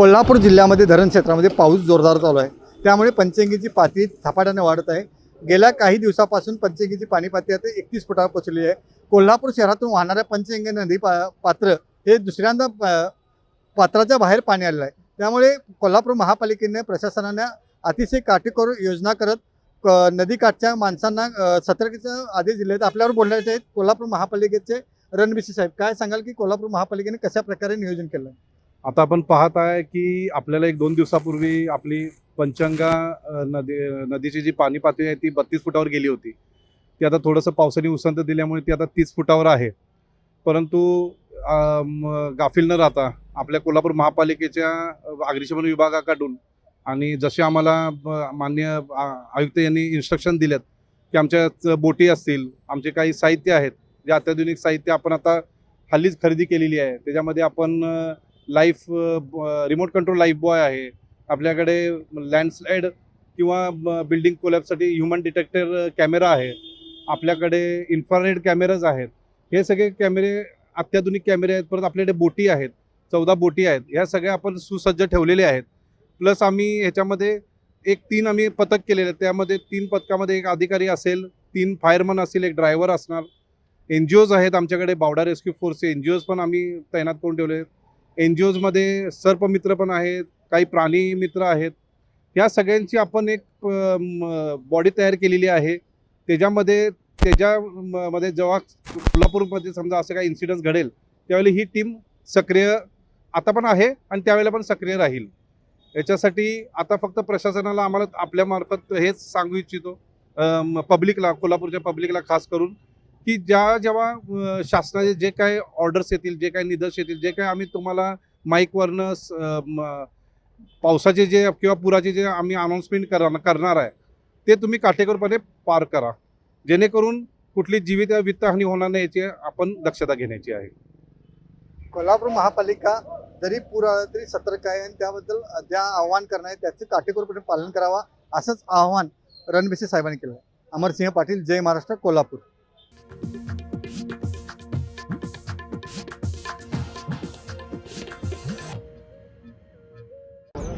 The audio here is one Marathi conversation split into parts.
कोल्हापूर जिल्ह्यामध्ये धरण क्षेत्रामध्ये पाऊस जोरदार चालू आहे। त्यामुळे पंचगंगेची पातळी झपाट्याने वाढत आहे। गेल्या काही दिवसापासून पंचगंगेची पाणी पातळी आता 31 फुटावर पोहोचली आहे। कोल्हापूर शहरातून वाहणाऱ्या पंचगंगा नदी पात्र हे दुसऱ्यांदा पात्राच्या बाहेर पाणी आलेलं आहे। त्यामुळे कोल्हापूर महापालिकेने प्रशासनाने अतिशय काटेकोर योजना करत नदीकाठच्या माणसांना सतर्कतेचे आदेश दिले आहेत। आपल्यावर बोलण्याचे आहेत कोल्हापूर महापालिकेचे रणबिसे साहेब, काय सांगाल की कोल्हापूर महापालिकेने कशा प्रकारे नियोजन केलं? आता आपण पाहत आहे की आपल्याला 1-2 दिवसापूर्वी आपली पंचगंगा नदीची जी पाणी पातळी आहे ती 32 फुटावर गेली होती। ती आता थोडंसं पावसाने उसंत दिल्यामुळे ती आता 30 फुटावर आहे। परंतु गाफील न राहता आपल्या कोल्हापूर महापालिकेच्या अग्निशमन विभागाकडून आणि जसे आम्हाला माननीय आयुक्त यांनी इन्स्ट्रक्शन दिलेत की आमच्या बोटी असतील, आमचे काही साहित्य आहेत, जे अत्याधुनिक साहित्य आपण आता हल्लीच खरेदी केलेली आहे। त्याच्यामध्ये आपण life remote control life boy आहे, आपल्याकडे लँडस्लाईड किंवा बिल्डिंग कोलॅप्ससाठी ह्युमन डिटेक्टर कॅमेरा आहे, आपल्याकडे इन्फ्रारेड कॅमेराज आहेत। हे सगळे कॅमेरे अत्याधुनिक कॅमेरे आहेत। परत आपल्याकडे बोटी आहेत, 14 बोटी आहेत। ह्या सगळ्या आपण सुसज्ज ठेवलेले आहेत। प्लस आम्ही ह्याच्यामध्ये 3 आम्ही पथक केलेले आहेत। त्यामध्ये 3 पथकामध्ये 1 अधिकारी असेल, 3 फायरमन असतील, 1 ड्रायव्हर असणार। NGOज आहेत आमच्याकडे, बावडा रेस्क्यू फोर्सचे NGOज पण आम्ही तैनात करून ठेवले आहेत। NGOजमध्ये सर्पमित्र पण आहेत, काही प्राणी मित्र आहेत। या सगळ्यांची आपण एक बॉडी तयार केलेली आहे। त्याच्यामध्ये जेव्हा कोल्हापूरमध्ये समजा असं काही इन्सिडेंट्स घडेल त्यावेळेला ही टीम सक्रिय आता पण आहे आणि त्यावेळेला पण सक्रिय राहील। याच्यासाठी आता फक्त प्रशासनाला आम्हाला आपल्यामार्फत हेच सांगू इच्छितो पब्लिकला, कोल्हापूरच्या पब्लिकला खास करून, की जेव्हा शासनाचे जे काही ऑर्डर्स येतील, जे काही निर्देश येतील, जे काही आम्ही तुम्हाला माईकवरनं पावसाचे जे किंवा पुराचे जे आम्ही अनाऊन्समेंट करणार आहे ते तुम्ही काटेकोरपणे पार करा, जेणेकरून कुठली जीवित वित्तहानी होणार नाही याची आपण दक्षता घेण्याची आहे। कोल्हापूर महापालिका जरी पूर आला तरी सतर्क आहे आणि त्याबद्दल ज्या आव्हान करणार आहे त्याचे काटेकोरपणे पालन करावा, असंच आव्हान रणबिसे साहेबांनी केलं। अमरसिंह पाटील, जय महाराष्ट्र, कोल्हापूर।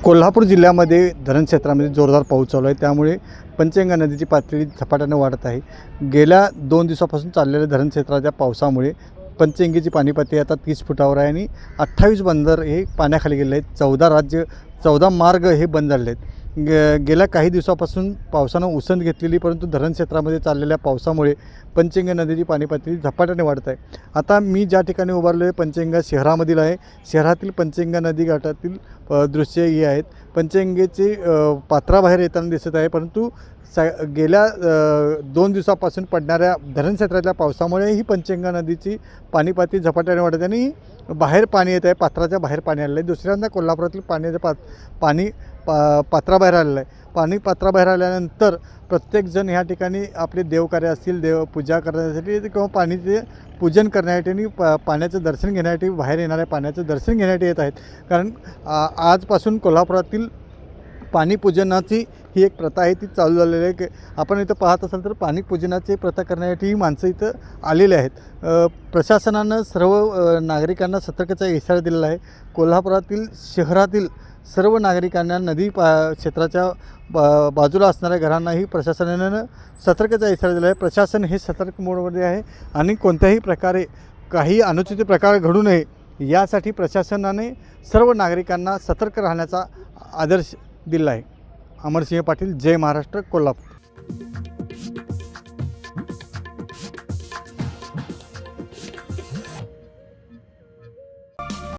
कोल्हापूर जिल्ह्यामध्ये धरण क्षेत्रामध्ये जोरदार पाऊस चालू आहे। त्यामुळे पंचगंगा नदीची पातळी झपाट्याने वाढत आहे। गेल्या 2 दिवसापासून चाललेल्या धरण क्षेत्राच्या पावसामुळे पंचगंगेची पाणी पातळी आता 30 फुटावर आहे आणि 28 बंदर हे पाण्याखाली गेले आहेत। 14 मार्ग हे बंद झाले आहेत। गेल्या काही दिवसापासून पावसानं उसंत घेतलेली, परंतु धरण क्षेत्रामध्ये चाललेल्या पावसामुळे पंचगंगा नदीची पाणी पातळी झपाट्याने वाढत आहे। आता मी ज्या ठिकाणी उभारलो आहे पंचगंगा शहरामधील आहे। शहरातील पंचगंगा नदी घाटातील दृश्य ही आहेत। पंचगंगेचे पात्राबाहेर येताना दिसत आहे, परंतु गेल्या 2 दिवसापासून पडणाऱ्या धरण क्षेत्रातल्या पावसामुळे ही पंचगंगा नदीची पाणी पातळी झपाट्याने वाढत आहे आणि बाहेर पाणी येत आहे, पात्राच्या बाहेर पाणी आलेलं आहे। दुसऱ्यांदा कोल्हापुरातील पाणी पात्राबाहेर आलेलं आहे। पात्राबाहेर आल्यानंतर प्रत्येकजण ह्या ठिकाणी आपले देवकार्य असतील, देवपूजा करण्यासाठी किंवा पाणीचे पूजन करण्यासाठी आणि पाण्याचं दर्शन घेण्यासाठी बाहेर येणाऱ्या पाण्याचं दर्शन घेण्यासाठी येत आहेत। कारण आजपासून कोल्हापुरातील पाणी पूजनाची ही एक प्रथा आहे, ती चालू झालेली आहे। आपण इथं पाहत असाल तर पाणी पूजनाची प्रथा करण्यासाठी ही माणसं इथं आलेले आहेत। प्रशासनानं सर्व नागरिकांना सतर्कतेचा इशारा दिलेला आहे। कोल्हापुरातील शहरातील सर्व नागरिकांना नदी क्षेत्राच्या बाजूला असणाऱ्या घरांनाही प्रशासनानं सतर्कतेचा इशारा दिला आहे। प्रशासन हे सतर्क मोडमध्ये आहे आणि कोणत्याही प्रकारे काही अनुचित प्रकार घडू नये यासाठी प्रशासनाने सर्व नागरिकांना सतर्क राहण्याचा आदर्श दिला आहे। अमरसिंह पाटील, जय महाराष्ट्र, कोल्हापूर।